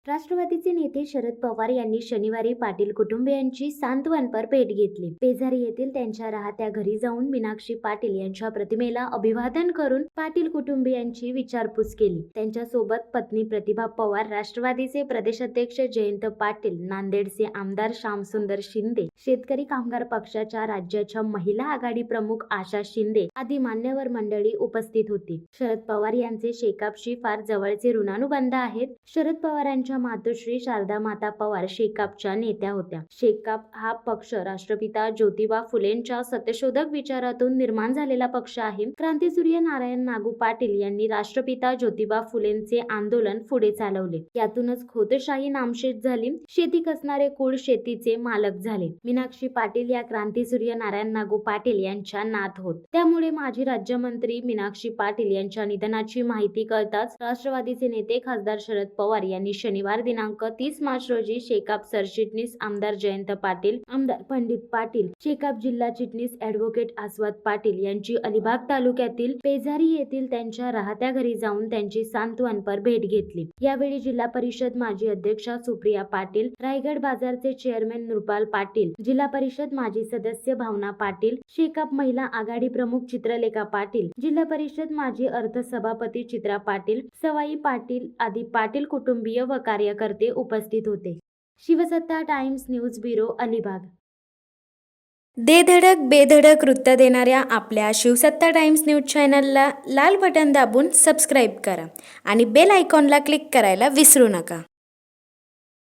राष्ट्रवादीचे नेते शरद पवार यांनी शनिवारी पाटील कुटुंबियांची सांत्वनपर भेट घेतली. पेजारी येथील त्यांच्या राहत्या घरी जाऊन मीनाक्षी पाटील यांच्या प्रतिमेला अभिवादन करून पाटील कुटुंबियांची विचारपूस केली. त्यांच्या सोबत पत्नी प्रतिभा पवार, राष्ट्रवादीचे प्रदेशाध्यक्ष जयंत पाटील, नांदेडचे आमदार श्यामसुंदर शिंदे, शेतकरी कामगार पक्षाच्या राज्याच्या महिला आघाडी प्रमुख आशा शिंदे आदी मान्यवर मंडळी उपस्थित होती. शरद पवार यांचे शेकापशी फार जवळचे ऋणानुबंध आहेत. शरद पवारांच्या मातोश्री शारदा माता पवार शेकापच्या नेत्या होत्या. शेकाप हा पक्ष राष्ट्रपिता ज्योतिबा फुलेंच्या सत्यशोधक विचारातून निर्माण झालेला पक्ष आहे. क्रांतीसूर्य नारायण नागू पाटील यांनी राष्ट्रपिता ज्योतिबा फुलेंचे आंदोलन पुढे चालवले. यातूनच खोतशाही नामशेष झाली. शेती कसणारे कुळ शेतीचे मालक झाले. मीनाक्षी पाटील या क्रांतीसूर्य नारायण नागू पाटील यांच्या नात होत. त्यामुळे माजी राज्यमंत्री मीनाक्षी पाटील यांच्या निधनाची माहिती कळताच राष्ट्रवादीचे नेते खासदार शरद पवार यांनी शनिवार दिनांक 30 मार्च रोजी शेकाप सरचिटणीस आमदार जयंत पाटील, आमदार पंडित पाटील, शेकाप जिल्हा चिटणीस ॲडव्होकेट आस्वाद पाटील यांची अलिबाग तालुक्यातील पेजारी येथील त्यांच्या राहत्या घरी जाऊन त्यांची सांत्वनपर भेट घेतली. यावेळी जिल्हा परिषद माजी अध्यक्षा सुप्रिया पाटील, रायगड बाजारचे चेअरमॅन नृपाल पाटील, जिल्हा परिषद माजी सदस्य भावना पाटील, शेकाप महिला आघाडी प्रमुख चित्रलेखा पाटील, जिल्हा परिषद माजी अर्थसभापती चित्रा पाटील, सवाई पाटील आदी पाटील कुटुंबीय व कार्यकर्ते उपस्थित होते. शिवसत्ता टाइम्स न्यूज ब्युरो, अलिबाग. दे धडक बेधडक वृत्त देणाऱ्या आपल्या शिवसत्ता टाइम्स न्यूज चॅनलला लाल बटन दाबून सबस्क्राईब करा आणि बेल आयकॉनला क्लिक करायला विसरू नका.